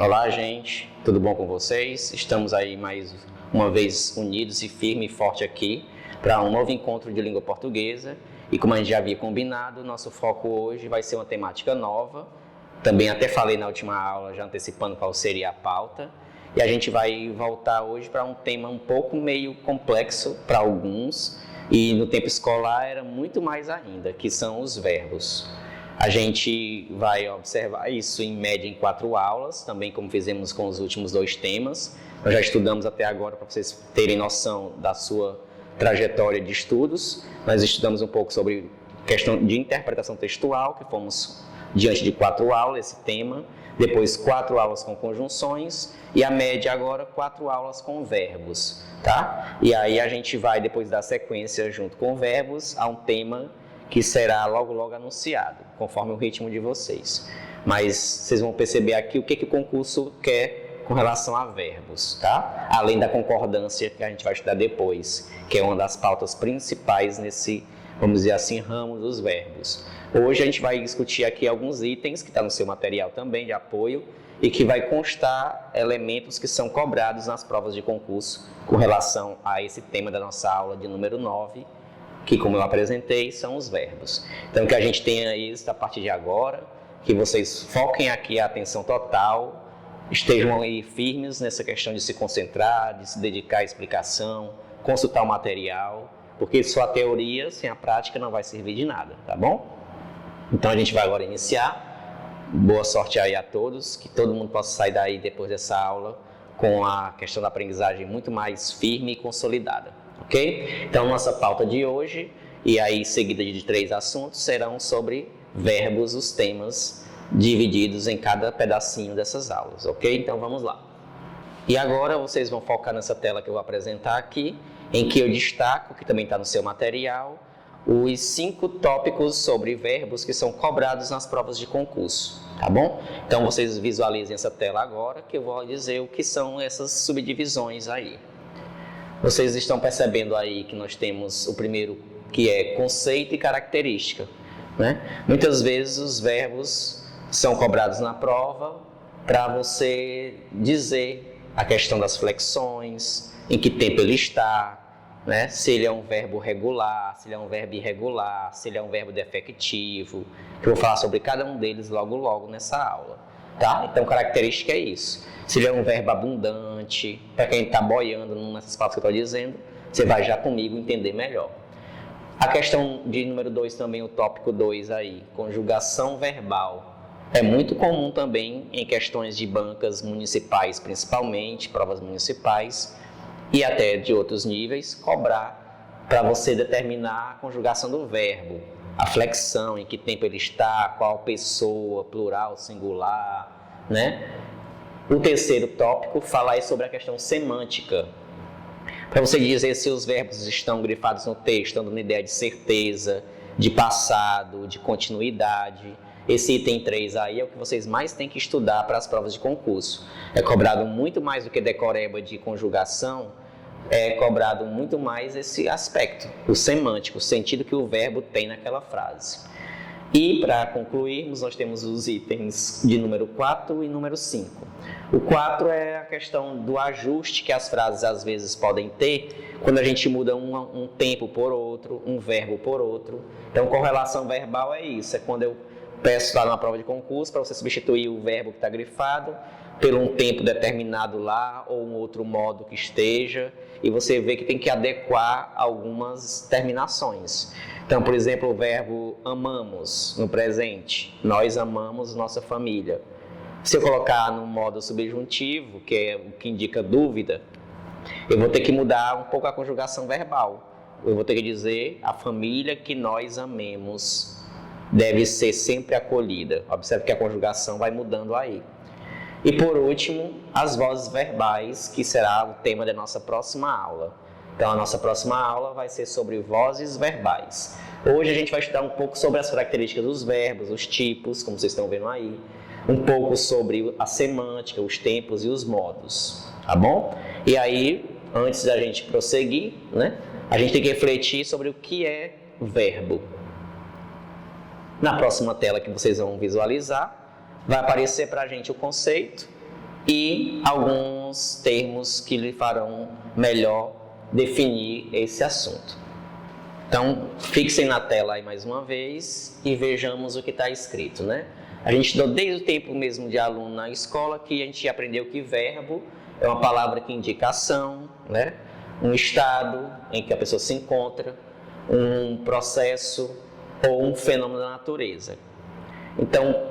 Olá, gente, tudo bom com vocês? Estamos aí mais uma vez unidos e firme e forte aqui para um novo encontro de língua portuguesa. E como a gente já havia combinado, nosso foco hoje vai ser uma temática nova. Também até falei na última aula, já antecipando qual seria a pauta. E a gente vai voltar hoje para um tema um pouco meio complexo para alguns, e no tempo escolar era muito mais ainda, que são os verbos. A gente vai observar isso em média em 4 aulas, também como fizemos com os últimos 2 temas. Nós já estudamos até agora, para vocês terem noção da sua trajetória de estudos. Nós estudamos um pouco sobre questão de interpretação textual, que fomos diante de 4 aulas, esse tema. Depois 4 aulas com conjunções e a média agora 4 aulas com verbos, tá? E aí a gente vai depois dar sequência junto com verbos a um tema que será logo anunciado, conforme o ritmo de vocês. Mas vocês vão perceber aqui o que o concurso quer com relação a verbos, tá? Além da concordância que a gente vai estudar depois, que é uma das pautas principais nesse, vamos dizer assim, ramo dos verbos. Hoje a gente vai discutir aqui alguns itens que estão no seu material também de apoio e que vai constar elementos que são cobrados nas provas de concurso com relação a esse tema da nossa aula de número 9, que, como eu apresentei, são os verbos. Então, que a gente tenha isso a partir de agora, que vocês foquem aqui a atenção total, estejam aí firmes nessa questão de se concentrar, de se dedicar à explicação, consultar o material, porque só a teoria, sem a prática, não vai servir de nada, tá bom? Então, a gente vai agora iniciar. Boa sorte aí a todos, que todo mundo possa sair daí depois dessa aula com a questão da aprendizagem muito mais firme e consolidada. Ok? Então, nossa pauta de hoje, e aí seguida de 3 assuntos, serão sobre verbos, os temas divididos em cada pedacinho dessas aulas, ok? Então, vamos lá. E agora vocês vão focar nessa tela que eu vou apresentar aqui, em que eu destaco, que também está no seu material, os 5 tópicos sobre verbos que são cobrados nas provas de concurso, tá bom? Então, vocês visualizem essa tela agora, que eu vou dizer o que são essas subdivisões aí. Vocês estão percebendo aí que nós temos o primeiro, que é conceito e característica, né? Muitas vezes os verbos são cobrados na prova para você dizer a questão das flexões, em que tempo ele está, né? Se ele é um verbo regular, se ele é um verbo irregular, se ele é um verbo defectivo, que eu vou falar sobre cada um deles logo nessa aula, tá? Então, característica é isso. Se ele é um verbo abundante, para quem está boiando nessas palavras que eu estou dizendo, você vai já comigo entender melhor. A questão de número 2 também, o tópico 2 aí, conjugação verbal. É muito comum também em questões de bancas municipais, principalmente, provas municipais, e até de outros níveis, cobrar para você determinar a conjugação do verbo, a flexão, em que tempo ele está, qual pessoa, plural, singular, né? O terceiro tópico fala aí sobre a questão semântica. Para você dizer se os verbos estão grifados no texto, dando uma ideia de certeza, de passado, de continuidade. Esse item 3 aí é o que vocês mais têm que estudar para as provas de concurso. É cobrado muito mais do que decoreba de conjugação, é cobrado muito mais esse aspecto, o semântico, o sentido que o verbo tem naquela frase. E, para concluirmos, nós temos os itens de número 4 e número 5. O 4 é a questão do ajuste que as frases às vezes podem ter quando a gente muda um tempo por outro, um verbo por outro. Então, correlação verbal é isso, é quando eu peço lá numa prova de concurso para você substituir o verbo que está grifado por um tempo determinado lá ou um outro modo que esteja, e você vê que tem que adequar algumas terminações. Então, por exemplo, o verbo amamos no presente, nós amamos nossa família. Se eu colocar no modo subjuntivo, que é o que indica dúvida, eu vou ter que mudar um pouco a conjugação verbal. Eu vou ter que dizer a família que nós amemos deve ser sempre acolhida. Observe que a conjugação vai mudando aí. E por último, as vozes verbais, que será o tema da nossa próxima aula. Então, a nossa próxima aula vai ser sobre vozes verbais. Hoje a gente vai estudar um pouco sobre as características dos verbos, os tipos, como vocês estão vendo aí. Um pouco sobre a semântica, os tempos e os modos, tá bom? E aí, antes da gente prosseguir, né, a gente tem que refletir sobre o que é verbo. Na próxima tela que vocês vão visualizar, vai aparecer para a gente o conceito e alguns termos que lhe farão melhor definir esse assunto. Então, fixem na tela aí mais uma vez e vejamos o que está escrito, né? A gente estudou desde o tempo mesmo de aluno na escola que a gente aprendeu que verbo é uma palavra que indica ação, né? Um estado em que a pessoa se encontra, um processo ou um fenômeno da natureza. Então,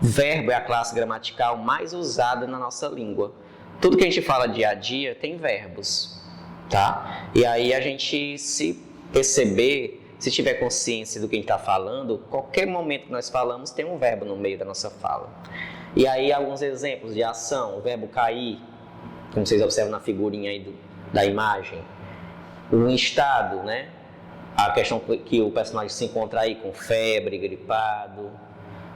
verbo é a classe gramatical mais usada na nossa língua. Tudo que a gente fala dia a dia tem verbos, tá? E aí a gente se perceber, se tiver consciência do que a gente está falando, qualquer momento que nós falamos tem um verbo no meio da nossa fala. E aí alguns exemplos de ação, o verbo cair, como vocês observam na figurinha aí da imagem. Um estado, né? A questão que o personagem se encontra aí com febre, gripado.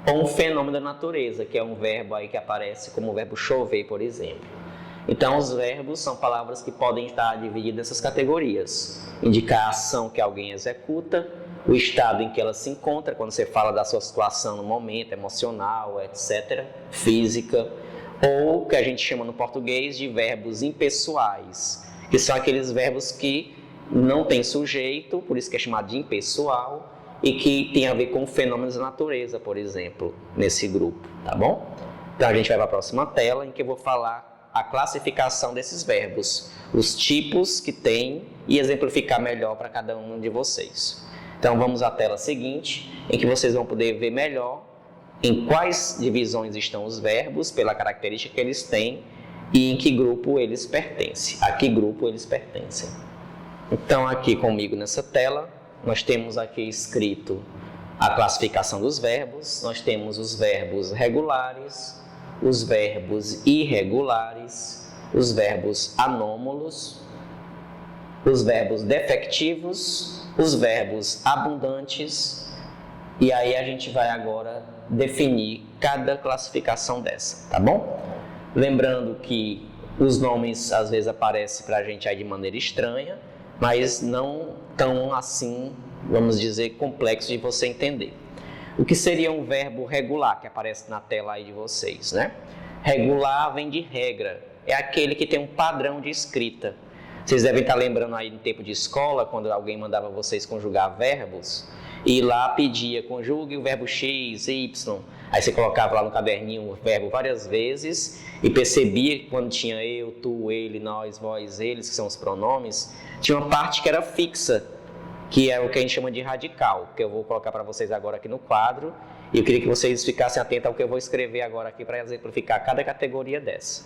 Ou um fenômeno da natureza, que é um verbo aí que aparece como o verbo chover, por exemplo. Então, os verbos são palavras que podem estar divididas nessas categorias. Indicar a ação que alguém executa, o estado em que ela se encontra, quando você fala da sua situação no momento, emocional, etc., física, ou o que a gente chama no português de verbos impessoais, que são aqueles verbos que não têm sujeito, por isso que é chamado de impessoal, e que tem a ver com fenômenos da natureza, por exemplo, nesse grupo, tá bom? Então, a gente vai para a próxima tela, em que eu vou falar a classificação desses verbos, os tipos que tem e exemplificar melhor para cada um de vocês. Então vamos à tela seguinte, em que vocês vão poder ver melhor em quais divisões estão os verbos, pela característica que eles têm e em que grupo eles pertencem, a que grupo eles pertencem. Então aqui comigo nessa tela, nós temos aqui escrito a classificação dos verbos, nós temos os verbos regulares, os verbos irregulares, os verbos anômalos, os verbos defectivos, os verbos abundantes, e aí a gente vai agora definir cada classificação dessa, tá bom? Lembrando que os nomes às vezes aparecem para a gente aí de maneira estranha, mas não tão assim, vamos dizer, complexo de você entender. O que seria um verbo regular, que aparece na tela aí de vocês, né? Regular vem de regra, é aquele que tem um padrão de escrita. Vocês devem estar lembrando aí no tempo de escola, quando alguém mandava vocês conjugar verbos, e lá pedia, conjugue o verbo X, Y. Aí você colocava lá no caderninho o verbo várias vezes e percebia que quando tinha eu, tu, ele, nós, vós, eles, que são os pronomes, tinha uma parte que era fixa, que é o que a gente chama de radical, que eu vou colocar para vocês agora aqui no quadro. E eu queria que vocês ficassem atentos ao que eu vou escrever agora aqui para exemplificar cada categoria dessa.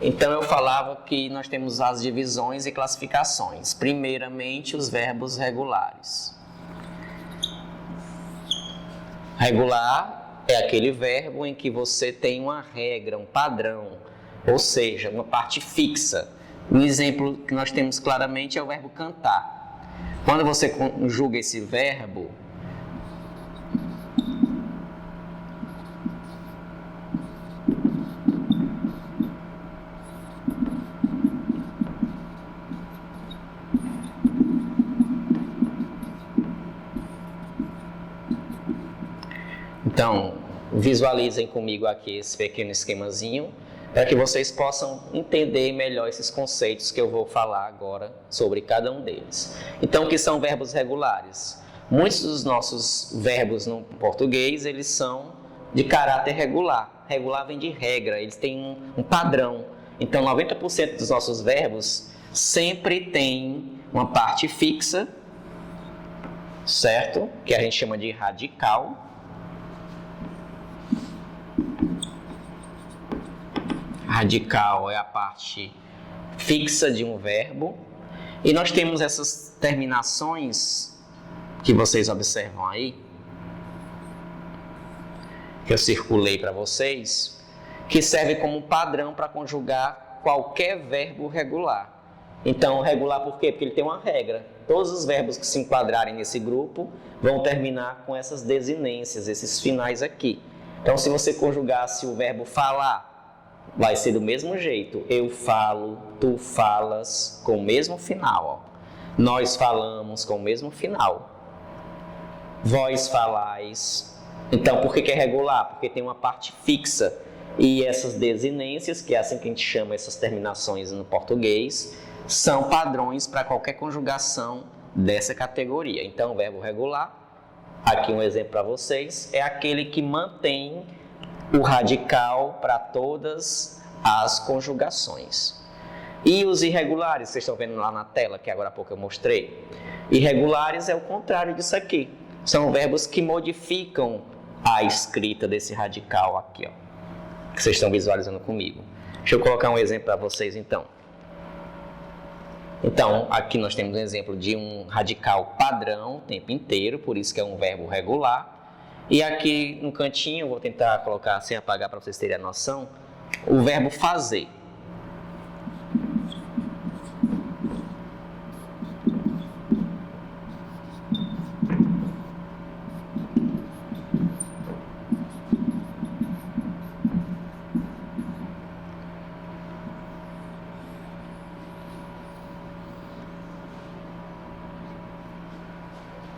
Então eu falava que nós temos as divisões e classificações. Primeiramente, os verbos regulares. Regular é aquele verbo em que você tem uma regra, um padrão, ou seja, uma parte fixa. Um exemplo que nós temos claramente é o verbo cantar. Quando você conjuga esse verbo, então visualizem comigo aqui esse pequeno esquemazinho, para que vocês possam entender melhor esses conceitos que eu vou falar agora sobre cada um deles. Então, o que são verbos regulares? Muitos dos nossos verbos no português, eles são de caráter regular. Regular vem de regra, eles têm um padrão. Então, 90% dos nossos verbos sempre tem uma parte fixa, certo? Que a gente chama de radical. Radical é a parte fixa de um verbo. E nós temos essas terminações que vocês observam aí, que eu circulei para vocês, que serve como padrão para conjugar qualquer verbo regular. Então, regular por quê? Porque ele tem uma regra. Todos os verbos que se enquadrarem nesse grupo vão terminar com essas desinências, esses finais aqui. Então, se você conjugasse o verbo falar, vai ser do mesmo jeito. Eu falo, tu falas, com o mesmo final. Ó. Nós falamos com o mesmo final. Vós falais, Então, por que é regular? Porque tem uma parte fixa. E essas desinências, que é assim que a gente chama essas terminações no português, são padrões para qualquer conjugação dessa categoria. Então, o verbo regular, aqui um exemplo para vocês, é aquele que mantém o radical para todas as conjugações. E os irregulares, vocês estão vendo lá na tela, que agora há pouco eu mostrei. Irregulares é o contrário disso aqui. São verbos que modificam a escrita desse radical aqui, ó, que vocês estão visualizando comigo. Deixa eu colocar um exemplo para vocês, então. Então, aqui nós temos um exemplo de um radical padrão o tempo inteiro, por isso que é um verbo regular. E aqui no cantinho, vou tentar colocar sem apagar para vocês terem a noção, o verbo fazer.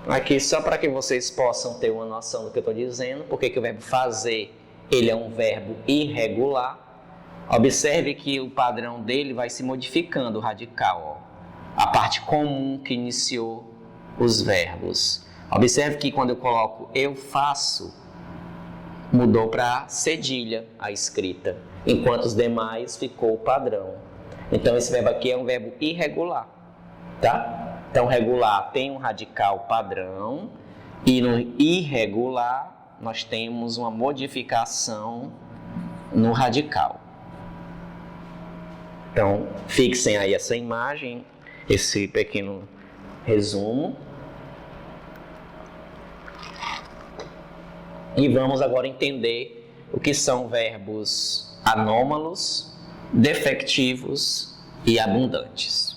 Aqui só para que vocês possam ter uma noção do que eu estou dizendo, porque que o verbo fazer ele é um verbo irregular. Observe que o padrão dele vai se modificando, o radical, ó, a parte comum que iniciou os verbos. Observe que quando eu coloco eu faço, mudou para cedilha a escrita, enquanto os demais ficou o padrão. Então esse verbo aqui é um verbo irregular, tá? Então, regular tem um radical padrão e no irregular nós temos uma modificação no radical. Então, fixem aí essa imagem, esse pequeno resumo. E vamos agora entender o que são verbos anômalos, defectivos e abundantes.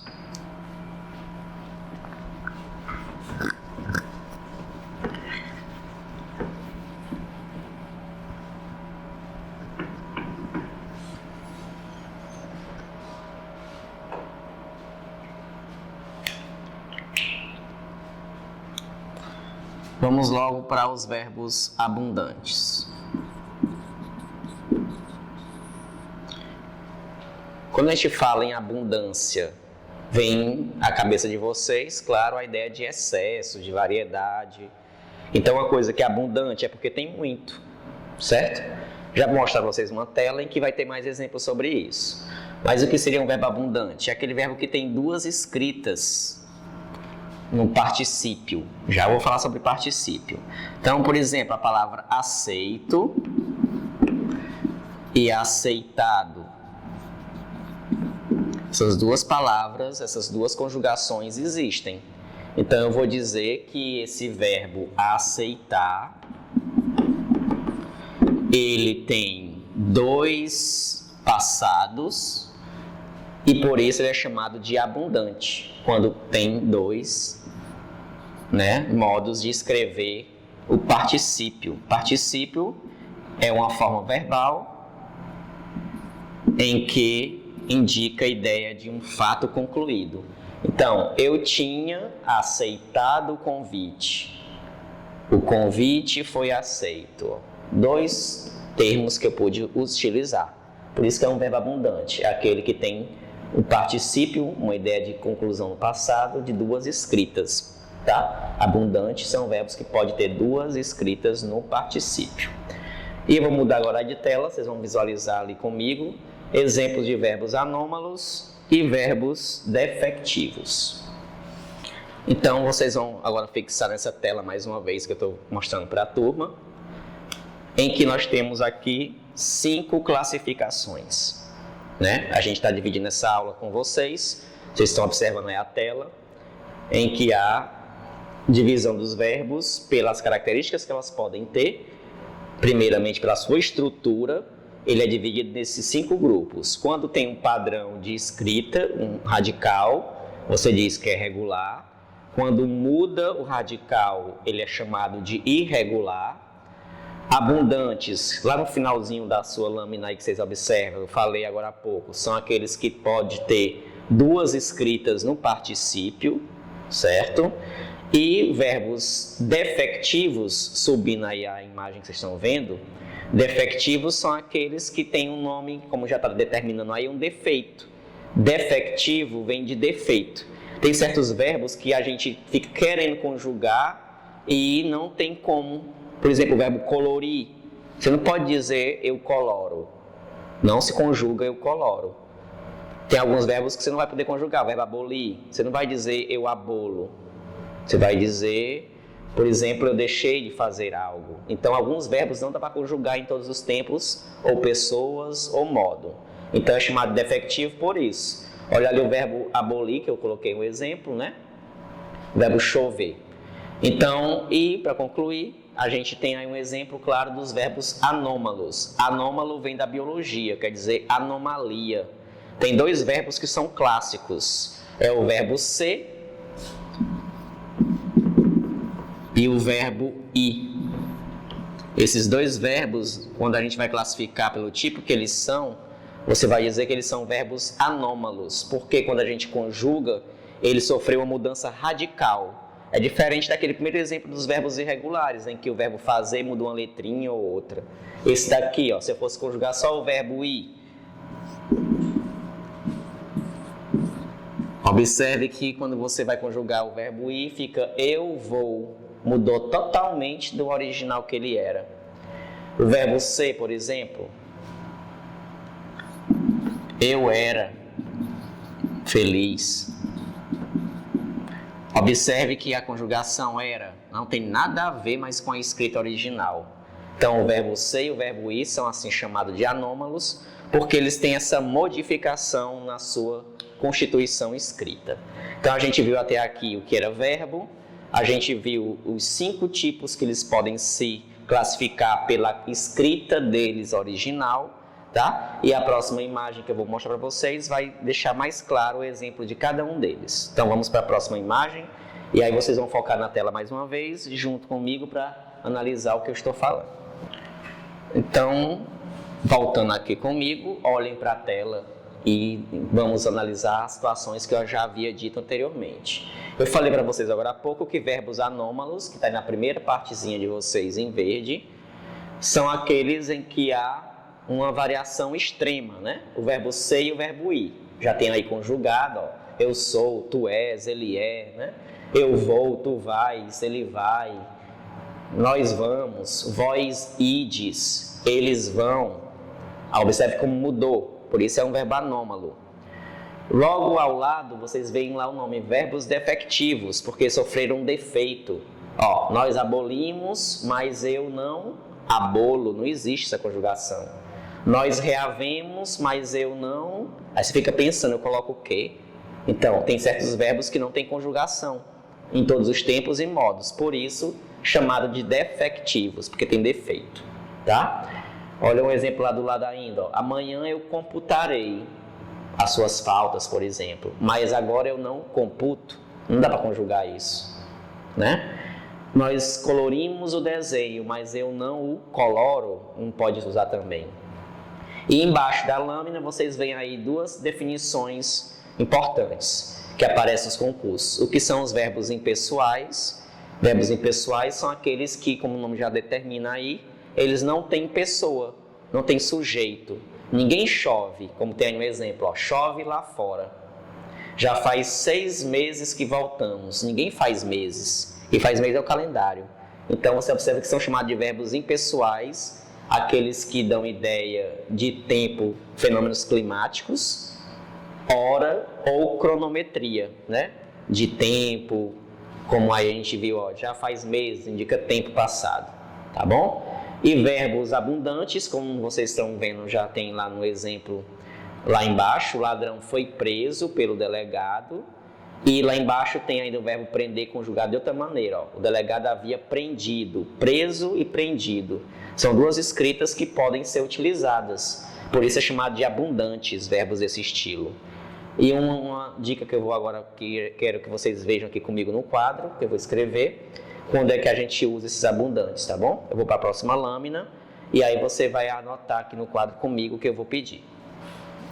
Vamos logo para os verbos abundantes. Quando a gente fala em abundância, vem à cabeça de vocês, claro, a ideia de excesso, de variedade. Então, uma coisa que é abundante é porque tem muito, certo? Já vou mostrar para vocês uma tela em que vai ter mais exemplos sobre isso. Mas o que seria um verbo abundante? É aquele verbo que tem duas escritas no particípio. Já vou falar sobre particípio. Então, por exemplo, a palavra aceito e aceitado. Essas duas palavras, essas duas conjugações existem. Então, eu vou dizer que esse verbo aceitar, ele tem dois passados e por isso ele é chamado de abundante, quando tem dois, modos de escrever o particípio. Particípio é uma forma verbal em que indica a ideia de um fato concluído. Então, eu tinha aceitado o convite. O convite foi aceito. Dois termos que eu pude utilizar. Por isso que é um verbo abundante. É aquele que tem o particípio, uma ideia de conclusão no passado, de duas escritas. Tá? Abundante são verbos que podem ter duas escritas no particípio. E eu vou mudar agora de tela, vocês vão visualizar ali comigo exemplos de verbos anômalos e verbos defectivos. Então, vocês vão agora fixar nessa tela mais uma vez que eu estou mostrando para a turma, em que nós temos aqui 5 classificações. A gente está dividindo essa aula com vocês, vocês estão observando aí a tela, em que há divisão dos verbos pelas características que elas podem ter. Primeiramente, pela sua estrutura, ele é dividido nesses 5 grupos. Quando tem um padrão de escrita, um radical, você diz que é regular. Quando muda o radical, ele é chamado de irregular. Abundantes, lá no finalzinho da sua lâmina aí que vocês observam, eu falei agora há pouco, são aqueles que podem ter duas escritas no particípio, certo? E verbos defectivos, subindo aí a imagem que vocês estão vendo, defectivos são aqueles que têm um nome, como já está determinando aí, um defeito. Defectivo vem de defeito. Tem certos verbos que a gente fica querendo conjugar e não tem como. Por exemplo, o verbo colorir. Você não pode dizer eu coloro. Não se conjuga eu coloro. Tem alguns verbos que você não vai poder conjugar. O verbo abolir. Você não vai dizer eu abolo. Você vai dizer, por exemplo, eu deixei de fazer algo. Então, alguns verbos não dá para conjugar em todos os tempos, ou pessoas, ou modo. Então, é chamado defectivo por isso. Olha ali o verbo abolir, que eu coloquei um exemplo, né? O verbo chover. Então, e para concluir, a gente tem aí um exemplo claro dos verbos anômalos. Anômalo vem da biologia, quer dizer anomalia. Tem dois verbos que são clássicos. É o verbo ser e o verbo ir. Esses dois verbos, quando a gente vai classificar pelo tipo que eles são, você vai dizer que eles são verbos anômalos, porque quando a gente conjuga, ele sofreu uma mudança radical. É diferente daquele primeiro exemplo dos verbos irregulares, em que o verbo fazer muda uma letrinha ou outra. Esse daqui, ó, se eu fosse conjugar só o verbo ir, observe que quando você vai conjugar o verbo ir, fica eu vou. Mudou totalmente do original que ele era. O verbo ser, por exemplo, eu era feliz. Observe que a conjugação era não tem nada a ver mais com a escrita original. Então, o verbo ser e o verbo ir são assim chamados de anômalos, porque eles têm essa modificação na sua constituição escrita. Então, a gente viu até aqui o que era verbo, a gente viu os 5 tipos que eles podem se classificar pela escrita deles original, tá? E a próxima imagem que eu vou mostrar para vocês vai deixar mais claro o exemplo de cada um deles. Então, vamos para a próxima imagem, e aí vocês vão focar na tela mais uma vez, junto comigo, para analisar o que eu estou falando. Então, voltando aqui comigo, olhem para a tela e vamos analisar as situações que eu já havia dito anteriormente. Eu falei para vocês agora há pouco que verbos anômalos, que está aí na primeira partezinha de vocês em verde, são aqueles em que há uma variação extrema, né? O verbo ser e o verbo ir. Já tem aí conjugado, ó, eu sou, tu és, ele é, né? Eu vou, tu vais, ele vai. Nós vamos, vós ides, eles vão. Observe como mudou. Por isso é um verbo anômalo. Logo ao lado, vocês veem lá o nome verbos defectivos, porque sofreram um defeito. Ó, nós abolimos, mas eu não abolo, não existe essa conjugação. Nós reavemos, mas eu não... Aí você fica pensando, eu coloco o quê? Então, tem certos verbos que não tem conjugação em todos os tempos e modos. Por isso, chamado de defectivos, porque tem defeito, tá? Olha um exemplo lá do lado ainda. Ó. Amanhã eu computarei as suas faltas, por exemplo. Mas agora eu não computo. Não dá para conjugar isso, né? Nós colorimos o desenho, mas eu não o coloro. Não pode usar também. E embaixo da lâmina vocês veem aí 2 definições importantes que aparecem nos concursos. O que são os verbos impessoais? Verbos impessoais são aqueles que, como o nome já determina aí, eles não têm pessoa, não têm sujeito. Ninguém chove, como tem aí no exemplo, ó, chove lá fora. Já faz 6 meses que voltamos. Ninguém faz meses. Quem faz meses é o calendário. Então você observa que são chamados de verbos impessoais, aqueles que dão ideia de tempo, fenômenos climáticos, hora ou cronometria, né? De tempo, como aí a gente viu, ó, já faz meses, indica tempo passado, tá bom? E verbos abundantes, como vocês estão vendo, já tem lá no exemplo, lá embaixo, o ladrão foi preso pelo delegado, e lá embaixo tem ainda o verbo prender conjugado de outra maneira, ó. O delegado havia prendido, preso e prendido. São 2 escritas que podem ser utilizadas, por isso é chamado de abundantes verbos desse estilo. E uma dica que eu vou agora, que quero que vocês vejam aqui comigo no quadro, que eu vou escrever, quando é que a gente usa esses abundantes, tá bom? Eu vou para a próxima lâmina e aí você vai anotar aqui no quadro comigo o que eu vou pedir.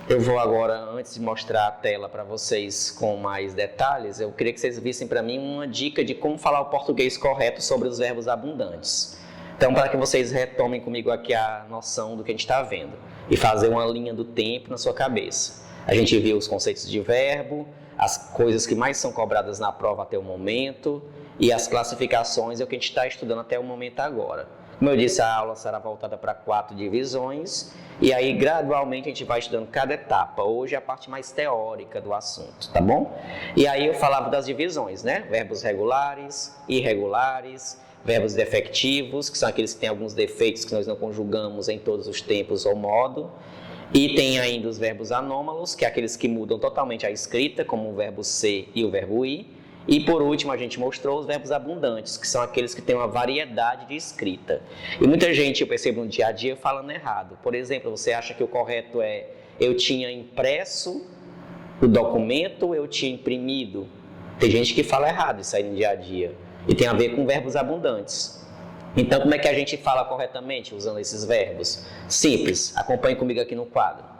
Eu vou agora, antes de mostrar a tela para vocês com mais detalhes, eu queria que vocês vissem para mim uma dica de como falar o português correto sobre os verbos abundantes. Então, para que vocês retomem comigo aqui a noção do que a gente está vendo e fazer uma linha do tempo na sua cabeça. A gente viu os conceitos de verbo, as coisas que mais são cobradas na prova até o momento e as classificações é o que a gente está estudando até o momento agora. Como eu disse, a aula será voltada para 4 divisões e aí gradualmente a gente vai estudando cada etapa. Hoje é a parte mais teórica do assunto, tá bom? E aí eu falava das divisões, né? Verbos regulares, irregulares, verbos defectivos, que são aqueles que têm alguns defeitos que nós não conjugamos em todos os tempos ou modo. E tem ainda os verbos anômalos, que é aqueles que mudam totalmente a escrita, como o verbo ser e o verbo ir. E por último, a gente mostrou os verbos abundantes, que são aqueles que têm uma variedade de escrita. E muita gente, eu percebo no dia a dia, falando errado. Por exemplo, você acha que o correto é eu tinha impresso o documento, eu tinha imprimido. Tem gente que fala errado isso aí no dia a dia. E tem a ver com verbos abundantes. Então, como é que a gente fala corretamente usando esses verbos? Simples. Acompanhe comigo aqui no quadro.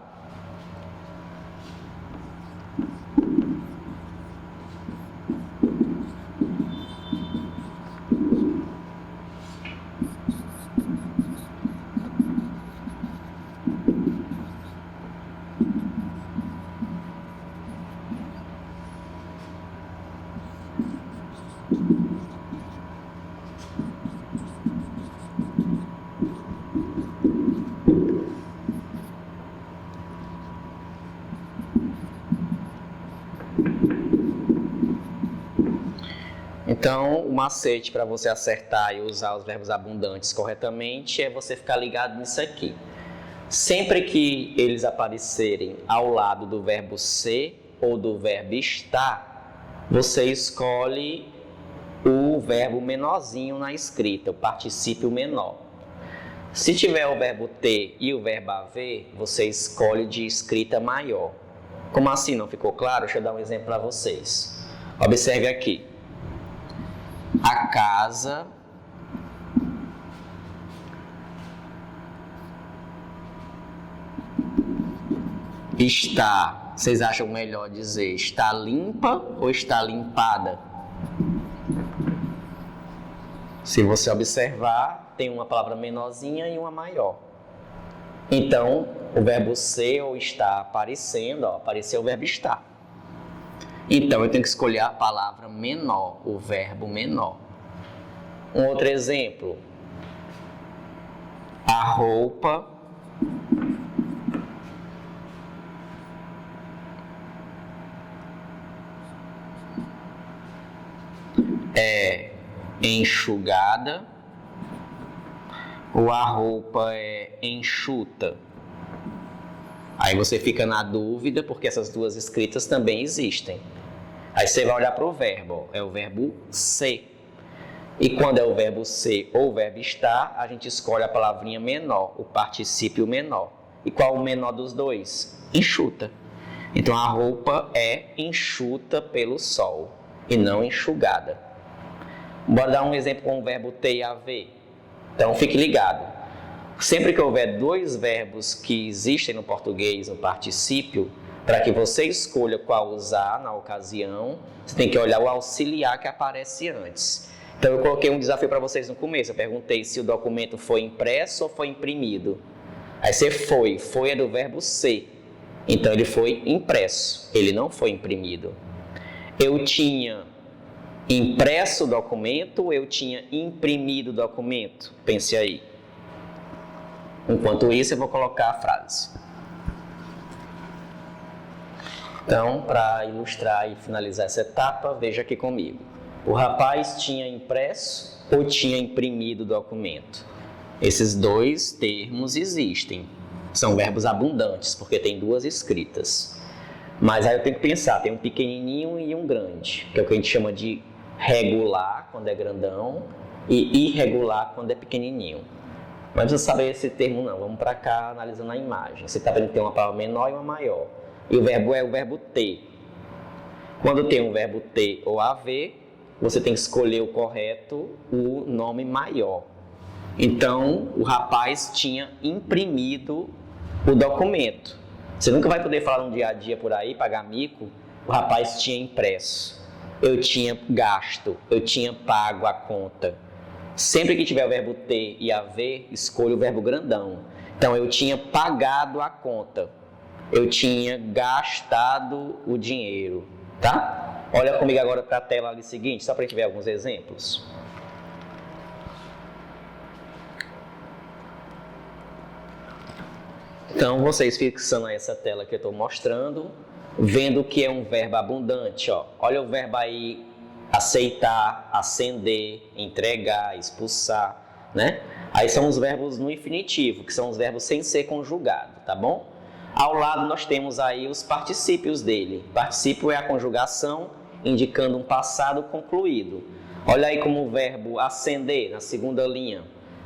Então, o macete para você acertar e usar os verbos abundantes corretamente é você ficar ligado nisso aqui. Sempre que eles aparecerem ao lado do verbo ser ou do verbo estar, você escolhe o verbo menorzinho na escrita, o particípio menor. Se tiver o verbo ter e o verbo haver, você escolhe de escrita maior. Como assim, não ficou claro? Deixa eu dar um exemplo para vocês. Observe aqui. A casa está, vocês acham melhor dizer, está limpa ou está limpada? Se você observar, tem uma palavra menorzinha e uma maior. Então, o verbo ser ou estar aparecendo, apareceu o verbo estar. Então, eu tenho que escolher a palavra menor, o verbo menor. Um outro exemplo. A roupa é enxugada ou a roupa é enxuta? Aí você fica na dúvida, porque essas duas escritas também existem. Aí você vai olhar para o verbo, é o verbo ser. E quando é o verbo ser ou o verbo estar, a gente escolhe a palavrinha menor, o particípio menor. E qual o menor dos dois? Enxuta. Então a roupa é enxuta pelo sol e não enxugada. Bora dar um exemplo com o verbo ter e haver. Então fique ligado. Sempre que houver dois verbos que existem no português, no particípio, para que você escolha qual usar na ocasião, você tem que olhar o auxiliar que aparece antes. Então eu coloquei um desafio para vocês no começo, eu perguntei se o documento foi impresso ou foi imprimido. Aí você foi é do verbo ser, então ele foi impresso, ele não foi imprimido. Eu tinha impresso o documento ou eu tinha imprimido o documento? Pense aí. Enquanto isso eu vou colocar a frase. Então, para ilustrar e finalizar essa etapa, veja aqui comigo. O rapaz tinha impresso ou tinha imprimido o documento? Esses dois termos existem. São verbos abundantes, porque tem duas escritas. Mas aí eu tenho que pensar, tem um pequenininho e um grande, que é o que a gente chama de regular, quando é grandão, e irregular, quando é pequenininho. Mas não precisa saber esse termo não, vamos para cá analisando a imagem. Você está vendo que tem uma palavra menor e uma maior. E o verbo é o verbo ter. Quando tem um verbo ter ou haver, você tem que escolher o correto, o nome maior. Então, o rapaz tinha imprimido o documento. Você nunca vai poder falar no dia a dia por aí, pagar mico. O rapaz tinha impresso, eu tinha gasto, eu tinha pago a conta. Sempre que tiver o verbo ter e haver, escolha o verbo grandão. Então, eu tinha pagado a conta, eu tinha gastado o dinheiro, tá? Olha comigo agora para a tela ali seguinte, só para a gente ver alguns exemplos. Então, vocês fixando aí essa tela que eu estou mostrando, vendo que é um verbo abundante, ó. Olha o verbo aí, aceitar, acender, entregar, expulsar, né? Aí são os verbos no infinitivo, que são os verbos sem ser conjugado, tá bom? Ao lado nós temos aí os particípios dele. Particípio é a conjugação, indicando um passado concluído. Olha aí como o verbo acender, na segunda linha,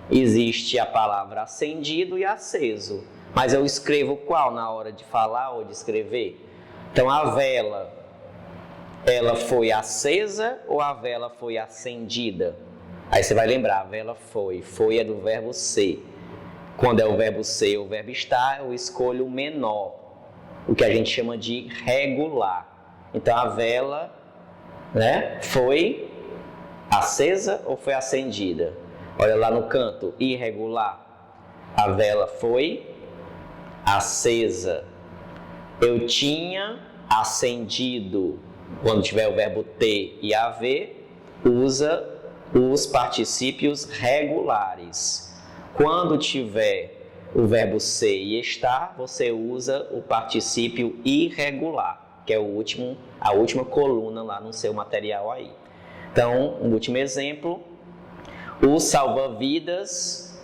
existe a palavra acendido e aceso. Mas eu escrevo qual na hora de falar ou de escrever? Então, a vela, ela foi acesa ou a vela foi acendida? Aí você vai lembrar, a vela foi. Foi é do verbo ser. Quando é o verbo ser ou o verbo estar, eu escolho o menor, o que a gente chama de regular. Então, a vela, né, foi acesa ou foi acendida? Olha lá no canto, irregular. A vela foi acesa. Eu tinha acendido. Quando tiver o verbo ter e haver, usa os particípios regulares. Quando tiver o verbo ser e estar, você usa o particípio irregular, que é a última coluna lá no seu material aí. Então, um último exemplo. O salva-vidas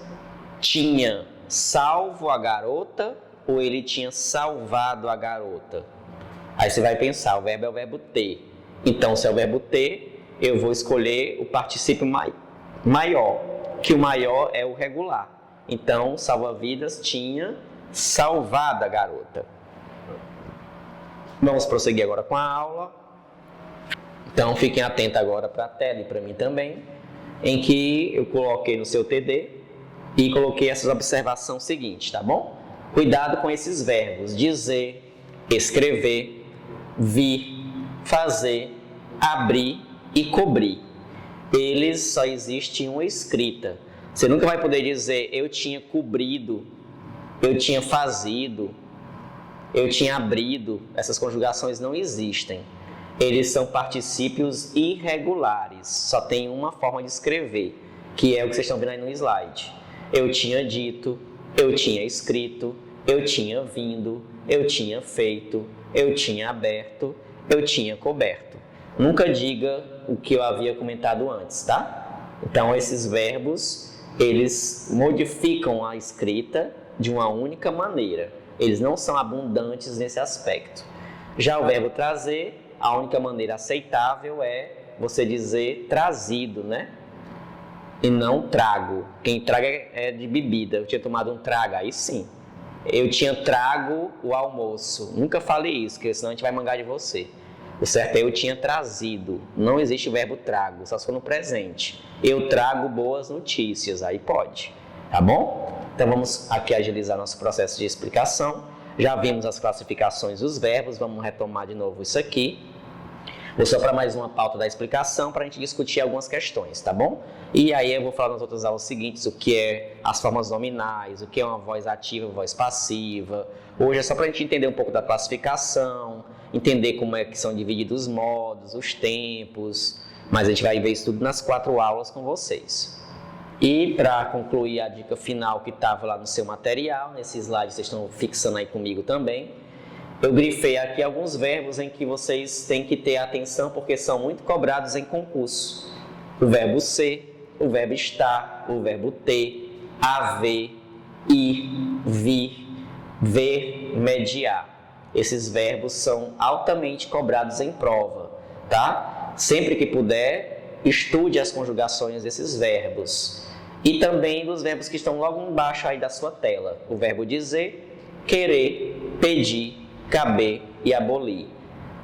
tinha salvo a garota ou ele tinha salvado a garota? Aí você vai pensar, o verbo é o verbo ter. Então, se é o verbo ter, eu vou escolher o particípio maior, que o maior é o regular. Então, salva-vidas tinha salvado a garota. Vamos prosseguir agora com a aula. Então, fiquem atentos agora para a tela e para mim também, em que eu coloquei no seu TD e coloquei essas observações seguintes, tá bom? Cuidado com esses verbos, dizer, escrever, vir, fazer, abrir e cobrir. Eles só existem em uma escrita. Você nunca vai poder dizer, eu tinha cobrido, eu tinha fazido, eu tinha abrido. Essas conjugações não existem. Eles são particípios irregulares. Só tem uma forma de escrever, que é o que vocês estão vendo aí no slide. Eu tinha dito, eu tinha escrito, eu tinha vindo, eu tinha feito, eu tinha aberto, eu tinha coberto. Nunca diga o que eu havia comentado antes, tá? Então, esses verbos, eles modificam a escrita de uma única maneira. Eles não são abundantes nesse aspecto. Já o verbo trazer, a única maneira aceitável é você dizer trazido, né? E não trago. Quem traga é de bebida. Eu tinha tomado um trago, aí sim. Eu tinha trago o almoço. Nunca falei isso, porque senão a gente vai mangar de você. O certo é eu tinha trazido. Não existe o verbo trago, só se for no presente. Eu trago boas notícias, aí pode. Tá bom? Então vamos aqui agilizar nosso processo de explicação. Já vimos as classificações dos verbos, vamos retomar de novo isso aqui. Vou só para mais uma pauta da explicação para a gente discutir algumas questões, tá bom? E aí eu vou falar nas outras aulas seguintes o que é as formas nominais, o que é uma voz ativa, voz passiva. Hoje é só para a gente entender um pouco da classificação, entender como é que são divididos os modos, os tempos, mas a gente vai ver isso tudo nas 4 aulas com vocês. E para concluir a dica final que estava lá no seu material, nesse slide vocês estão fixando aí comigo também, eu grifei aqui alguns verbos em que vocês têm que ter atenção porque são muito cobrados em concurso. O verbo ser, o verbo estar, o verbo ter, haver, ir, vir, ver, mediar. Esses verbos são altamente cobrados em prova, tá? Sempre que puder, estude as conjugações desses verbos. E também dos verbos que estão logo embaixo aí da sua tela. O verbo dizer, querer, pedir, caber e abolir.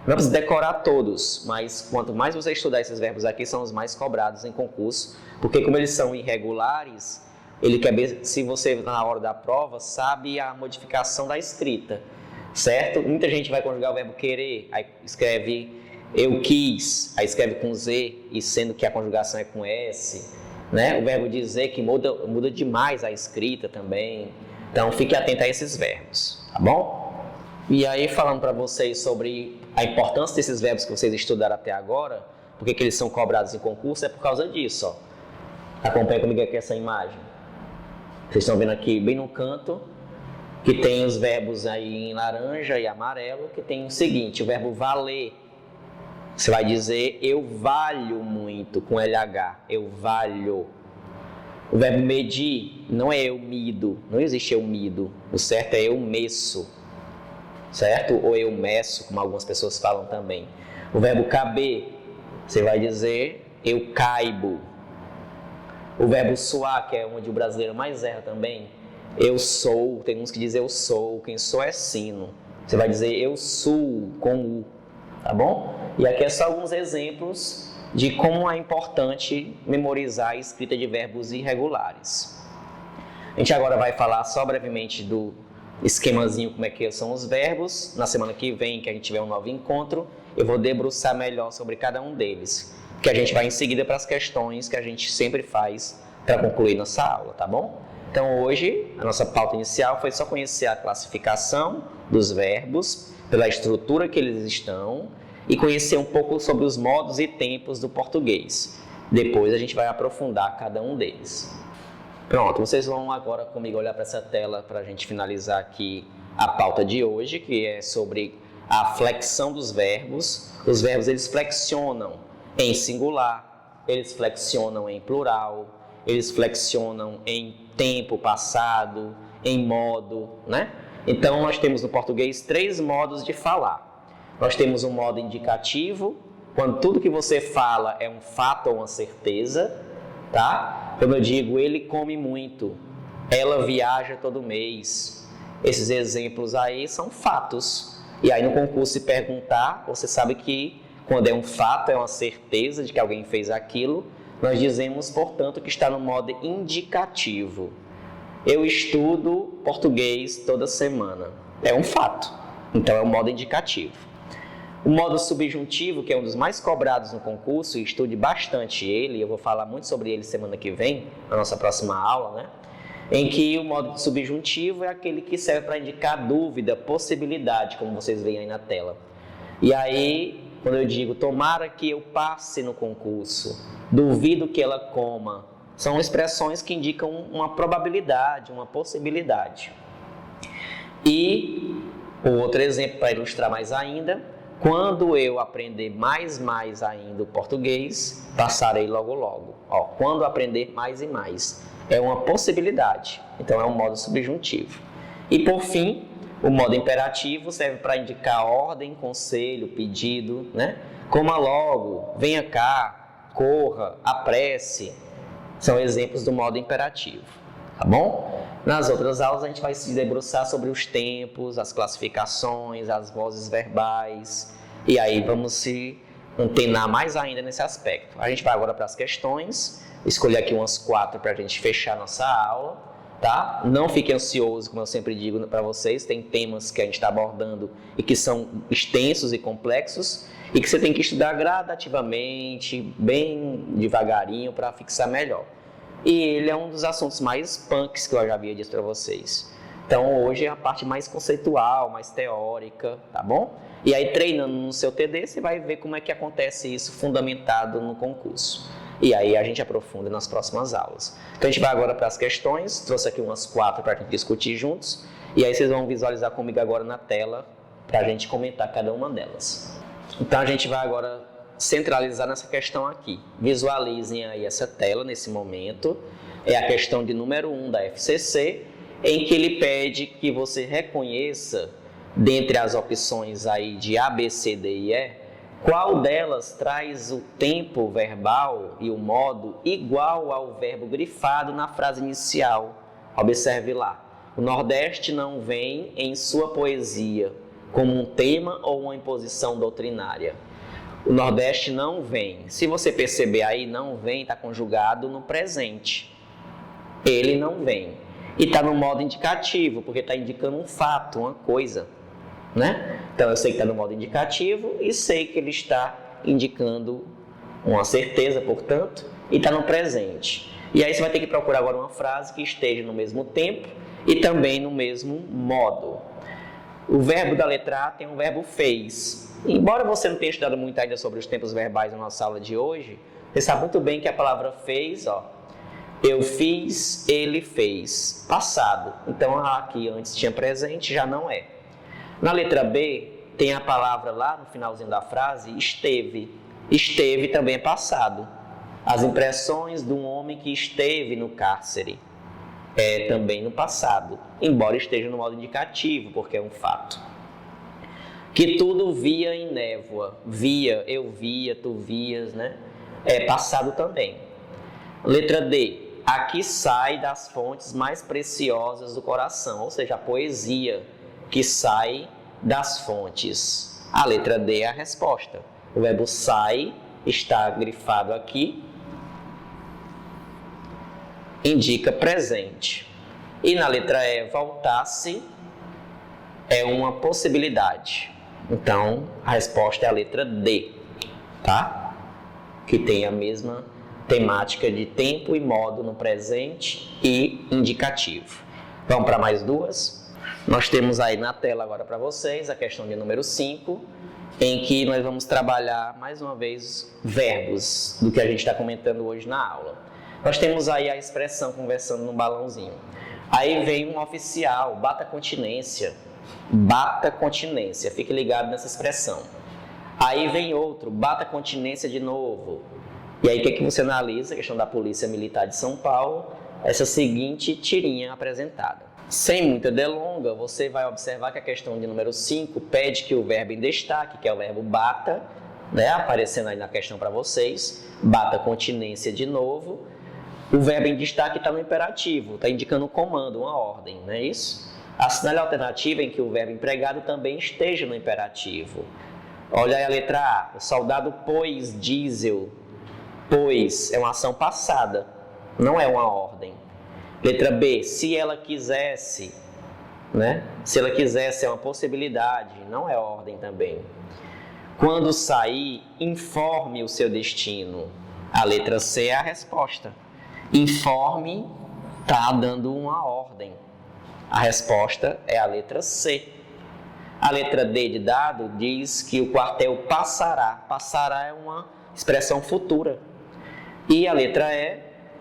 Não precisa decorar todos, mas quanto mais você estudar esses verbos aqui, são os mais cobrados em concurso, porque como eles são irregulares, ele quer ver se você, na hora da prova, sabe a modificação da escrita. certo? Muita gente vai conjugar o verbo querer, aí escreve eu quis, aí escreve com Z, e sendo que a conjugação é com S, né? O verbo dizer que muda demais a escrita também. Então fique atento a esses verbos, tá bom? E aí falando para vocês sobre a importância desses verbos que vocês estudaram até agora, porque que eles são cobrados em concurso, é por causa disso, ó. Acompanha comigo aqui essa imagem. Vocês estão vendo aqui bem no canto, que tem os verbos aí em laranja e amarelo, que tem o seguinte, o verbo valer. Você vai dizer eu valho muito, com LH, eu valho. O verbo medir não é eu mido, não existe eu mido, o certo é eu meço, certo? Ou eu meço, como algumas pessoas falam também. O verbo caber, você vai dizer eu caibo. O verbo suar, que é onde o brasileiro mais erra também, eu sou, tem uns que dizem eu sou, quem sou é sino. Você vai dizer eu sou com U, tá bom? E aqui é só alguns exemplos de como é importante memorizar a escrita de verbos irregulares. A gente agora vai falar só brevemente do esquemazinho, como é que são os verbos. Na semana que vem, que a gente tiver um novo encontro, eu vou debruçar melhor sobre cada um deles, que a gente vai em seguida para as questões que a gente sempre faz para concluir nossa aula, tá bom? Então hoje, a nossa pauta inicial foi só conhecer a classificação dos verbos, pela estrutura que eles estão, e conhecer um pouco sobre os modos e tempos do português. Depois a gente vai aprofundar cada um deles. Pronto, vocês vão agora comigo olhar para essa tela para a gente finalizar aqui a pauta de hoje, que é sobre a flexão dos verbos. Os verbos eles flexionam em singular, eles flexionam em plural, eles flexionam em tempo passado, em modo, né? Então nós temos no português 3 modos de falar. Nós temos um modo indicativo, quando tudo que você fala é um fato ou uma certeza, tá? Como eu digo, ele come muito, ela viaja todo mês. Esses exemplos aí são fatos. E aí no concurso se perguntar, você sabe que quando é um fato, é uma certeza de que alguém fez aquilo, nós dizemos, portanto, que está no modo indicativo. Eu estudo português toda semana. É um fato. Então é o modo indicativo. O modo subjuntivo, que é um dos mais cobrados no concurso, e estude bastante ele, eu vou falar muito sobre ele semana que vem, na nossa próxima aula, né? Em que o modo subjuntivo é aquele que serve para indicar dúvida, possibilidade, como vocês veem aí na tela. E aí, quando eu digo, tomara que eu passe no concurso, duvido que ela coma, são expressões que indicam uma probabilidade, uma possibilidade. E o outro exemplo para ilustrar mais ainda, quando eu aprender mais ainda o português, passarei logo. Ó, quando aprender mais e mais. É uma possibilidade, então é um modo subjuntivo. E por fim, o modo imperativo serve para indicar ordem, conselho, pedido, né? Coma logo, venha cá, corra, apresse. São exemplos do modo imperativo, tá bom? Nas outras aulas a gente vai se debruçar sobre os tempos, as classificações, as vozes verbais, e aí vamos se antenar mais ainda nesse aspecto. A gente vai agora para as questões, escolher aqui umas 4 para a gente fechar nossa aula, tá? Não fique ansioso, como eu sempre digo para vocês, tem temas que a gente está abordando e que são extensos e complexos, e que você tem que estudar gradativamente, bem devagarinho, para fixar melhor. E ele é um dos assuntos mais punks que eu já havia dito para vocês. Então hoje é a parte mais conceitual, mais teórica, tá bom? E aí treinando no seu TD, você vai ver como é que acontece isso fundamentado no concurso. E aí a gente aprofunda nas próximas aulas. Então a gente vai agora para as questões, trouxe aqui umas 4 para a gente discutir juntos. E aí vocês vão visualizar comigo agora na tela, para a gente comentar cada uma delas. Então a gente vai agora centralizar nessa questão aqui. Visualizem aí essa tela nesse momento. É a questão de número 1 da FCC, em que ele pede que você reconheça, dentre as opções aí de A, B, C, D e E, qual delas traz o tempo verbal e o modo igual ao verbo grifado na frase inicial. Observe lá. O Nordeste não vem em sua poesia como um tema ou uma imposição doutrinária. O Nordeste não vem. Se você perceber aí, não vem, está conjugado no presente. Ele não vem. E está no modo indicativo, porque está indicando um fato, uma coisa. né? Então eu sei que está no modo indicativo e sei que ele está indicando uma certeza, portanto, e está no presente. E aí você vai ter que procurar agora uma frase que esteja no mesmo tempo e também no mesmo modo. O verbo da letra A tem o verbo fez. Embora você não tenha estudado muito ainda sobre os tempos verbais na nossa aula de hoje, você sabe muito bem que a palavra fez, eu fiz, ele fez, passado. Então aqui antes tinha presente, já não é. Na letra B tem a palavra lá no finalzinho da frase, esteve. Esteve também é passado. As impressões de um homem que esteve no cárcere é também no passado, embora esteja no modo indicativo, porque é um fato. Que tudo via em névoa. Via, eu via, tu vias, né? É passado também. Letra D. Aqui sai das fontes mais preciosas do coração, ou seja, a poesia que sai das fontes. A letra D é a resposta. O verbo sai está grifado aqui, indica presente. E na letra E, voltar-se é uma possibilidade. Então, a resposta é a letra D, tá? Que tem a mesma temática de tempo e modo no presente e indicativo. Vamos para mais duas? Nós temos aí na tela agora para vocês a questão de número 5, em que nós vamos trabalhar mais uma vez verbos do que a gente está comentando hoje na aula. Nós temos aí a expressão conversando no balãozinho. Aí vem um oficial, bata continência. Bata continência, fique ligado nessa expressão. Aí vem outro, bata continência de novo. E aí o que você analisa? A questão da Polícia Militar de São Paulo, essa seguinte tirinha apresentada. Sem muita delonga, você vai observar que a questão de número 5 pede que o verbo em destaque, que é o verbo bata, né, aparecendo aí na questão para vocês, bata continência de novo. O verbo em destaque está no imperativo, está indicando um comando, uma ordem, não é isso? Assinale a alternativa em que o verbo empregado também esteja no imperativo. Olha aí a letra A, o soldado pôs diesel. Pôs é uma ação passada, não é uma ordem. Letra B, se ela quisesse, né? Se ela quisesse é uma possibilidade, não é ordem também. Quando sair, informe o seu destino. A letra C é a resposta. Informe está dando uma ordem. A resposta é a letra C. A letra D de dado diz que o quartel passará. Passará é uma expressão futura. E a letra E,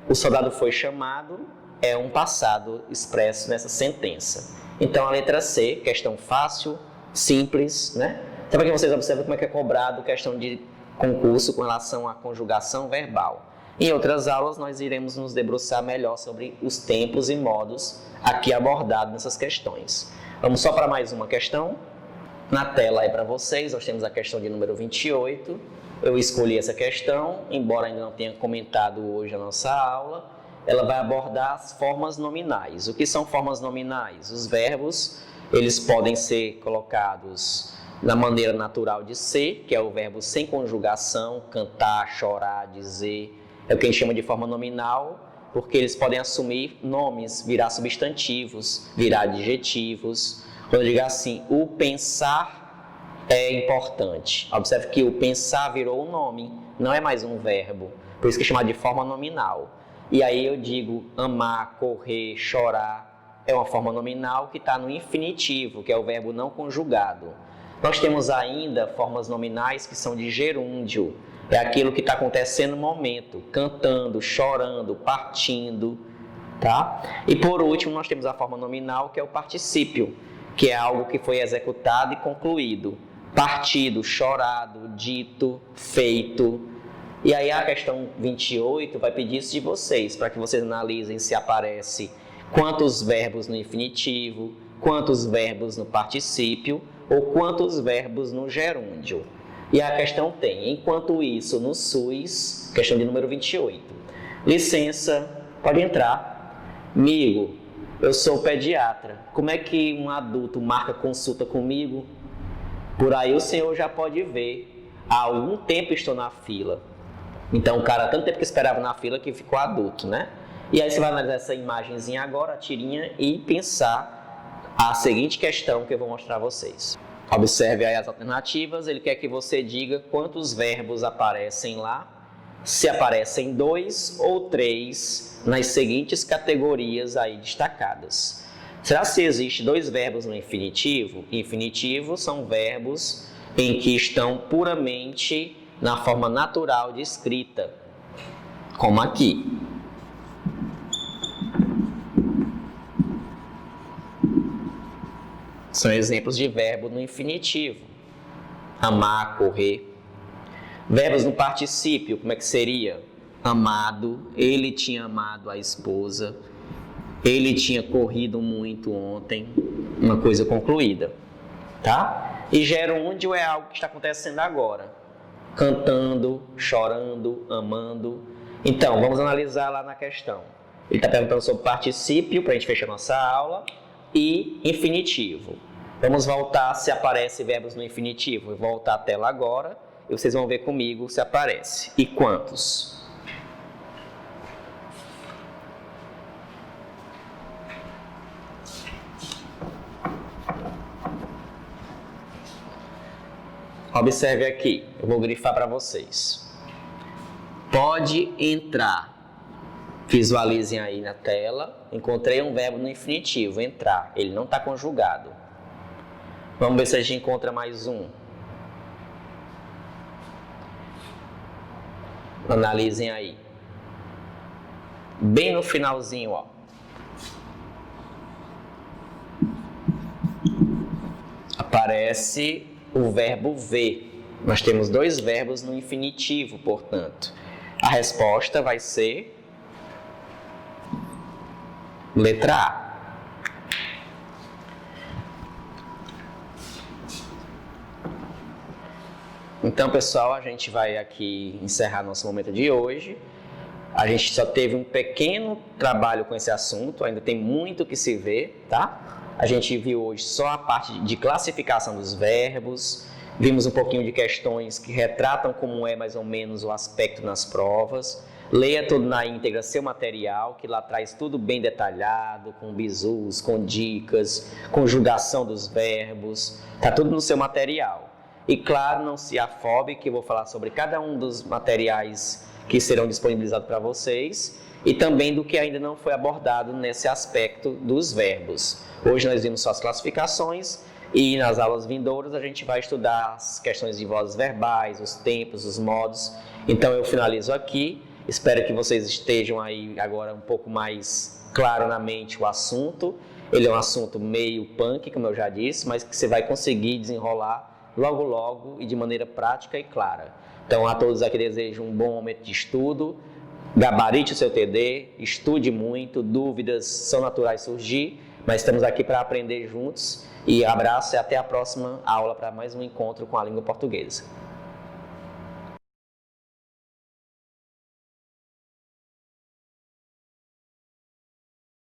o soldado foi chamado, é um passado expresso nessa sentença. Então a letra C, questão fácil, simples, né? Então para que vocês observem como é que é cobrado questão de concurso com relação à conjugação verbal. Em outras aulas nós iremos nos debruçar melhor sobre os tempos e modos aqui abordados nessas questões. Vamos só para mais uma questão. Na tela aí para vocês, nós temos a questão de número 28. Eu escolhi essa questão, embora ainda não tenha comentado hoje a nossa aula. Ela vai abordar as formas nominais. O que são formas nominais? Os verbos, eles podem ser colocados na maneira natural de ser, que é o verbo sem conjugação, cantar, chorar, dizer. É o que a gente chama de forma nominal, porque eles podem assumir nomes, virar substantivos, virar adjetivos. Quando eu digo assim, o pensar é importante. Observe que o pensar virou um nome, não é mais um verbo. Por isso que é chamado de forma nominal. E aí eu digo amar, correr, chorar, é uma forma nominal que está no infinitivo, que é o verbo não conjugado. Nós temos ainda formas nominais que são de gerúndio. É aquilo que está acontecendo no momento, cantando, chorando, partindo, tá? E por último, nós temos a forma nominal, que é o particípio, que é algo que foi executado e concluído. Partido, chorado, dito, feito. E aí a questão 28 vai pedir isso de vocês, para que vocês analisem se aparece quantos verbos no infinitivo, quantos verbos no particípio ou quantos verbos no gerúndio. E a questão tem, enquanto isso, no SUS, questão de número 28. Licença, pode entrar. Amigo, eu sou pediatra. Como é que um adulto marca consulta comigo? Por aí o senhor já pode ver. Há algum tempo estou na fila. Então o cara, tanto tempo que esperava na fila que ficou adulto, né? E aí você vai analisar essa imagenzinha agora, a tirinha, e pensar a seguinte questão que eu vou mostrar a vocês. Observe aí as alternativas, ele quer que você diga quantos verbos aparecem lá, se aparecem 2 ou 3 nas seguintes categorias aí destacadas. Será se existe 2 verbos no infinitivo? Infinitivo são verbos em que estão puramente na forma natural de escrita, como aqui. São exemplos de verbo no infinitivo. Amar, correr. Verbos no particípio, como é que seria? Amado, ele tinha amado a esposa. Ele tinha corrido muito ontem. Uma coisa concluída. Tá? E gerúndio é algo que está acontecendo agora. Cantando, chorando, amando. Então, vamos analisar lá na questão. Ele está perguntando sobre particípio, para a gente fechar nossa aula. E infinitivo. Vamos voltar se aparece verbos no infinitivo. Vou voltar a tela agora e vocês vão ver comigo se aparece. E quantos? Observe aqui, eu vou grifar para vocês. Pode entrar. Visualizem aí na tela, encontrei um verbo no infinitivo, entrar, ele não está conjugado. Vamos ver se a gente encontra mais um. Analisem aí. Bem no finalzinho, ó. Aparece o verbo ver. Nós temos 2 verbos no infinitivo, portanto. A resposta vai ser letra A. Então, pessoal, a gente vai aqui encerrar nosso momento de hoje. A gente só teve um pequeno trabalho com esse assunto, ainda tem muito que se ver, tá? A gente viu hoje só a parte de classificação dos verbos, vimos um pouquinho de questões que retratam como é mais ou menos o aspecto nas provas. Leia tudo na íntegra, seu material, que lá traz tudo bem detalhado, com bizus, com dicas, conjugação dos verbos, tá tudo no seu material. E claro, não se afobe, que eu vou falar sobre cada um dos materiais que serão disponibilizados para vocês e também do que ainda não foi abordado nesse aspecto dos verbos. Hoje nós vimos só as classificações e nas aulas vindouras a gente vai estudar as questões de vozes verbais, os tempos, os modos. Então eu finalizo aqui. Espero que vocês estejam aí agora um pouco mais claro na mente o assunto. Ele é um assunto meio punk, como eu já disse, mas que você vai conseguir desenrolar logo logo e de maneira prática e clara. Então a todos aqui desejo um bom momento de estudo, gabarite o seu TD, estude muito, dúvidas são naturais surgir, mas estamos aqui para aprender juntos e abraço e até a próxima aula para mais um encontro com a língua portuguesa.